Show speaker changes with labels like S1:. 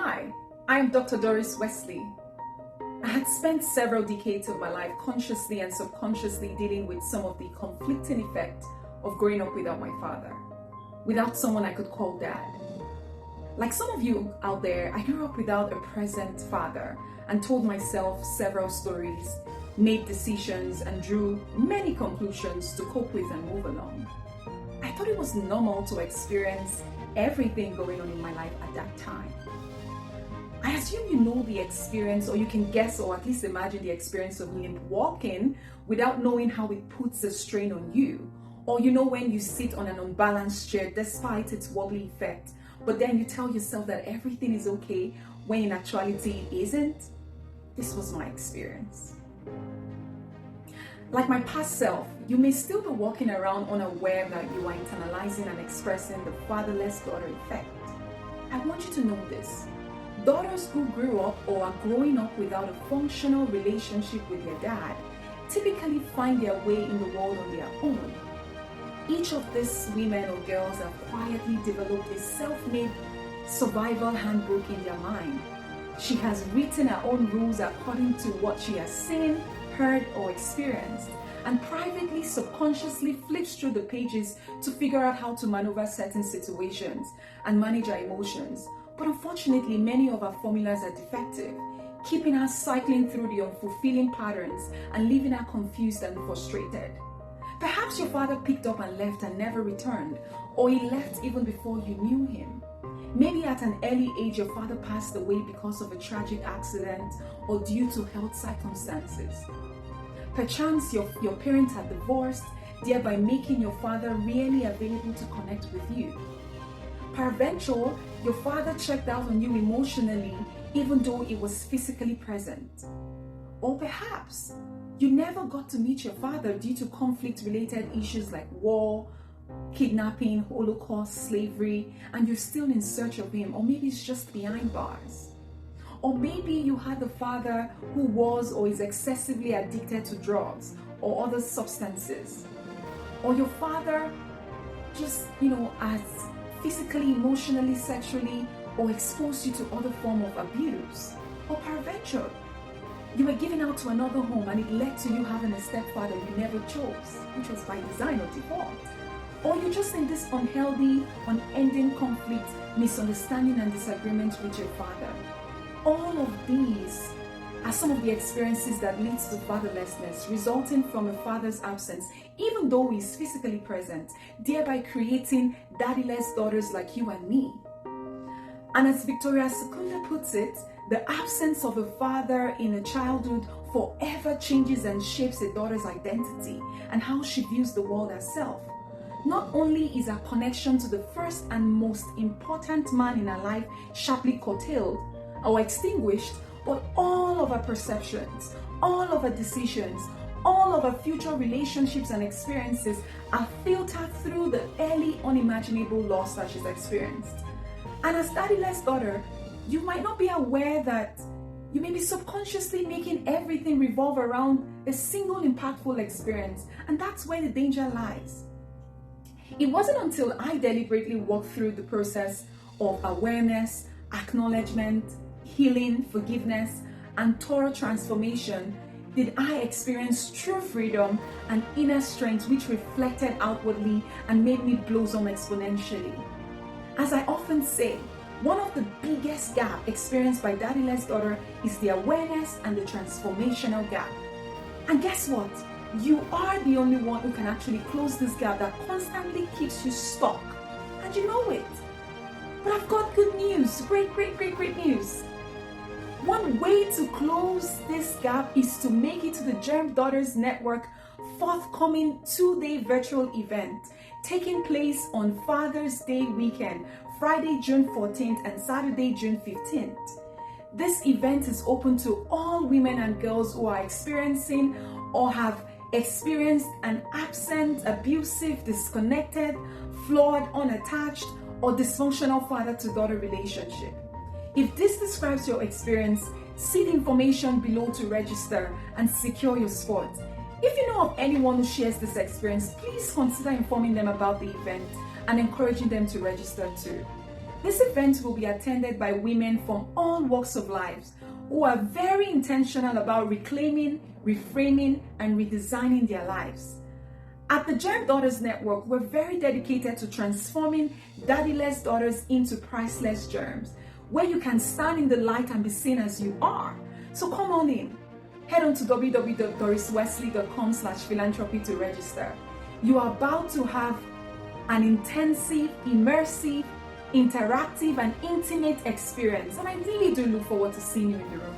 S1: Hi, I am Dr. Doris Wesley. I had spent several decades of my life consciously and subconsciously dealing with some of the conflicting effects of growing up without my father, without someone I could call dad. Like some of you out there, I grew up without a present father and told myself several stories, made decisions, and drew many conclusions to cope with and move along. I thought it was normal to experience everything going on in my life at that time. I assume you know the experience, or you can guess or at least imagine the experience of limp walking without knowing how it puts a strain on you. Or you know when you sit on an unbalanced chair despite its wobbly effect, but then you tell yourself that everything is okay when in actuality it isn't. This was my experience. Like my past self, you may still be walking around unaware that you are internalizing and expressing the fatherless daughter effect. I want you to know this. Daughters who grew up or are growing up without a functional relationship with their dad typically find their way in the world on their own. Each of these women or girls have quietly developed a self-made survival handbook in their mind. She has written her own rules according to what she has seen, heard, or experienced, and privately, subconsciously flips through the pages to figure out how to maneuver certain situations and manage her emotions. But unfortunately, many of our formulas are defective, keeping her cycling through the unfulfilling patterns and leaving her confused and frustrated. Perhaps your father picked up and left and never returned, or he left even before you knew him. Maybe at an early age, your father passed away because of a tragic accident or due to health circumstances. Perchance your parents are divorced, thereby making your father really available to connect with you. Peradventure, your father checked out on you emotionally even though he was physically present. Or perhaps you never got to meet your father due to conflict-related issues like war, kidnapping, Holocaust, slavery, and you're still in search of him, or maybe it's just behind bars. Or maybe you had a father who was or is excessively addicted to drugs or other substances. Or your father just, has physically, emotionally, sexually, or exposed you to other form of abuse. Or peradventure, you were given out to another home and it led to you having a stepfather you never chose, which was by design or default. Or you're just in this unhealthy, unending conflict, misunderstanding and disagreement with your father. All of these are some of the experiences that leads to fatherlessness, resulting from a father's absence, even though he is physically present, thereby creating daddyless daughters like you and me. And as Victoria Secunda puts it, the absence of a father in a childhood forever changes and shapes a daughter's identity and how she views the world herself. Not only is her connection to the first and most important man in her life sharply curtailed or extinguished, but all of her perceptions, all of her decisions, all of her future relationships and experiences are filtered through the early unimaginable loss that she's experienced. And as daddyless daughter, you might not be aware that you may be subconsciously making everything revolve around a single impactful experience, and that's where the danger lies. It wasn't until I deliberately walked through the process of awareness, acknowledgement, healing, forgiveness, and thorough transformation did I experience true freedom and inner strength, which reflected outwardly and made me blossom exponentially. As I often say, one of the biggest gaps experienced by daddyless daughter is the awareness and the transformational gap. And guess what? You are the only one who can actually close this gap that constantly keeps you stuck. And you know it. But I've got good news. Great news. One way to close this gap is to make it to the Germ Daughters Network forthcoming 2-day virtual event taking place on Father's Day weekend, Friday, June 14th and Saturday, June 15th. This event is open to all women and girls who are experiencing or have experienced an absent, abusive, disconnected, flawed, unattached, or dysfunctional father-to-daughter relationship. If this describes your experience, see the information below to register and secure your spot. If you know of anyone who shares this experience, please consider informing them about the event and encouraging them to register too. This event will be attended by women from all walks of life who are very intentional about reclaiming, reframing, and redesigning their lives. At the Gem Daughters Network, we're very dedicated to transforming daddyless daughters into priceless germs, where you can stand in the light and be seen as you are. So come on in. Head on to www.doriswesley.com/philanthropy to register. You are about to have an intensive, immersive, interactive, and intimate experience, and I really do look forward to seeing you in the room.